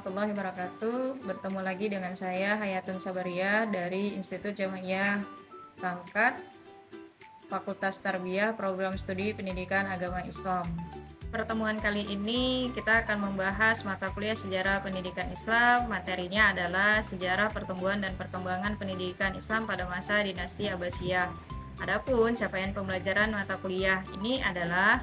warahmatullahi wabarakatuh. Bertemu lagi dengan saya Hayatun Sabariyah dari Institut Jamiah Bangkat, Fakultas Tarbiyah, Program Studi Pendidikan Agama Islam. Pertemuan kali ini kita akan membahas mata kuliah Sejarah Pendidikan Islam. Materinya adalah sejarah pertumbuhan dan perkembangan pendidikan Islam pada masa dinasti Abbasiyah. Adapun capaian pembelajaran mata kuliah ini adalah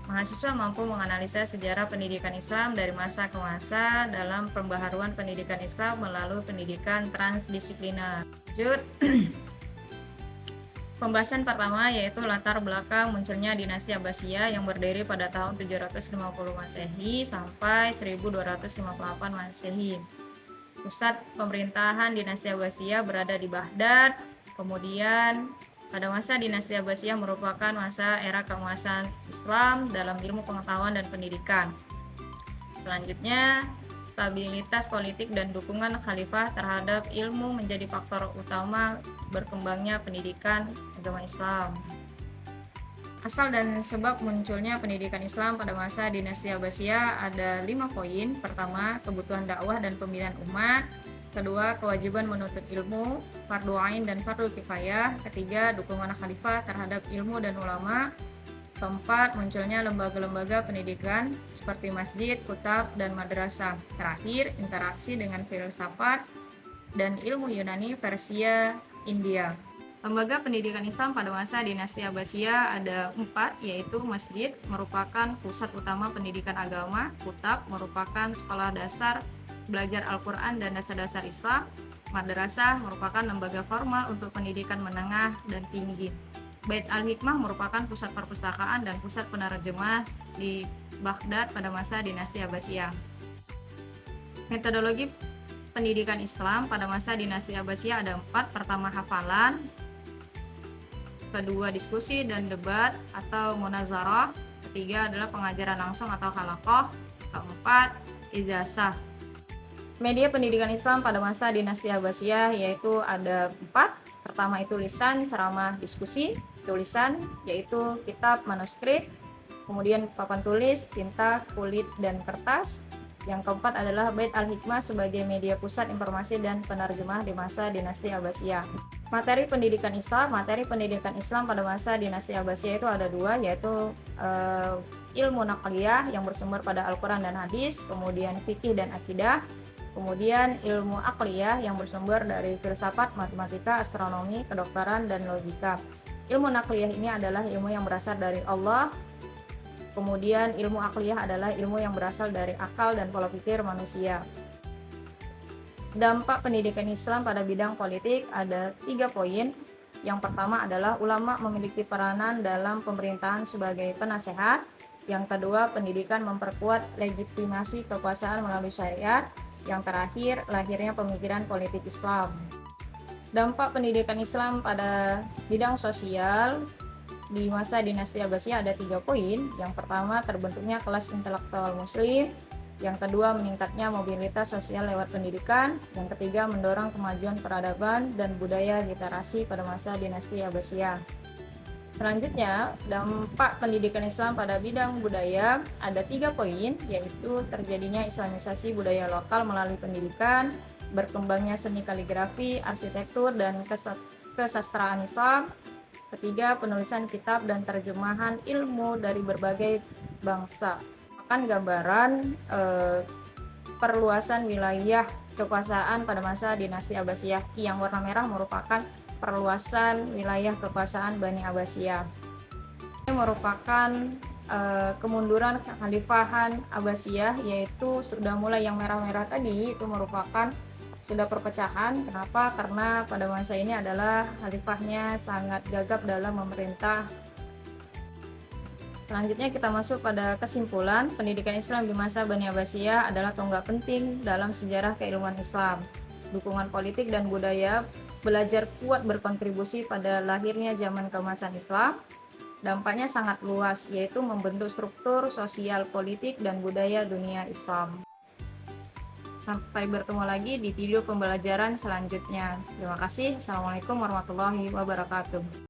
mahasiswa mampu menganalisa sejarah pendidikan Islam dari masa ke masa dalam pembaharuan pendidikan Islam melalui pendidikan transdisipliner. Lanjut, pembahasan pertama yaitu latar belakang munculnya dinasti Abbasiyah yang berdiri pada tahun 750 Masehi sampai 1258 Masehi. Pusat pemerintahan dinasti Abbasiyah berada di Baghdad. Kemudian pada masa dinasti Abbasiyah merupakan masa era keemasan Islam dalam ilmu pengetahuan dan pendidikan. Selanjutnya, stabilitas politik dan dukungan khalifah terhadap ilmu menjadi faktor utama berkembangnya pendidikan agama Islam. Asal dan sebab munculnya pendidikan Islam pada masa dinasti Abbasiyah ada 5 poin. Pertama, kebutuhan dakwah dan pembinaan umat. Kedua, kewajiban menuntut ilmu, fardu ain dan fardu kifayah. Ketiga, dukungan khalifah terhadap ilmu dan ulama. Keempat, munculnya lembaga-lembaga pendidikan seperti masjid, kutab, dan madrasah. Terakhir, interaksi dengan filsafat dan ilmu Yunani, Persia, India. Lembaga pendidikan Islam pada masa dinasti Abbasiyah ada 4, yaitu masjid merupakan pusat utama pendidikan agama, kutab merupakan sekolah dasar belajar Al-Quran dan dasar-dasar Islam, madrasah merupakan lembaga formal untuk pendidikan menengah dan tinggi. Bait Al-Hikmah merupakan pusat perpustakaan dan pusat penerjemah di Baghdad pada masa dinasti Abbasiyah. Metodologi pendidikan Islam pada masa dinasti Abbasiyah ada 4. Pertama, hafalan. Kedua, diskusi dan debat atau munazarah. Ketiga adalah pengajaran langsung atau halaqah. Keempat, ijazah. Media pendidikan Islam pada masa dinasti Abbasiyah yaitu ada 4. Pertama itu lisan, ceramah, diskusi. Tulisan yaitu kitab, manuskrip. Kemudian papan tulis, tinta, kulit, dan kertas. Yang keempat adalah Bait Al-Hikmah sebagai media pusat informasi dan penerjemah di masa dinasti Abbasiyah. Materi pendidikan Islam pada masa dinasti Abbasiyah itu ada 2, yaitu ilmu naqliyah yang bersumber pada Al-Quran dan hadis, kemudian fikih dan akidah. Kemudian ilmu aqliyah yang bersumber dari filsafat, matematika, astronomi, kedokteran, dan logika. Ilmu naqliyah ini adalah ilmu yang berasal dari Allah. Kemudian ilmu aqliyah adalah ilmu yang berasal dari akal dan pola pikir manusia. Dampak pendidikan Islam pada bidang politik ada 3 poin. Yang pertama adalah ulama memiliki peranan dalam pemerintahan sebagai penasehat. Yang kedua, pendidikan memperkuat legitimasi kekuasaan melalui syariat. Yang terakhir, lahirnya pemikiran politik Islam. Dampak pendidikan Islam pada bidang sosial di masa dinasti Abbasiyah ada 3 poin. Yang pertama, terbentuknya kelas intelektual muslim. Yang kedua, meningkatnya mobilitas sosial lewat pendidikan. Yang ketiga, mendorong kemajuan peradaban dan budaya literasi pada masa dinasti Abbasiyah. Selanjutnya, dampak pendidikan Islam pada bidang budaya ada 3 poin, yaitu terjadinya islamisasi budaya lokal melalui pendidikan, berkembangnya seni kaligrafi, arsitektur, dan kesastraan Islam. Ketiga, penulisan kitab dan terjemahan ilmu dari berbagai bangsa. Akan gambaran perluasan wilayah kekuasaan pada masa dinasti Abbasiyah. Yang warna merah merupakan perluasan wilayah kekuasaan Bani Abbasiyah. Ini merupakan kemunduran kekhalifahan Abbasiyah, yaitu sudah mulai yang merah-merah tadi itu merupakan sudah perpecahan. Kenapa? Karena pada masa ini adalah khalifahnya sangat gagap dalam memerintah. Selanjutnya kita masuk pada kesimpulan. Pendidikan Islam di masa Bani Abbasiyah adalah tonggak penting dalam sejarah keilmuan Islam. Dukungan politik dan budaya belajar kuat berkontribusi pada lahirnya zaman keemasan Islam. Dampaknya sangat luas, yaitu membentuk struktur sosial, politik, dan budaya dunia Islam. Sampai bertemu lagi di video pembelajaran selanjutnya. Terima kasih. Assalamualaikum warahmatullahi wabarakatuh.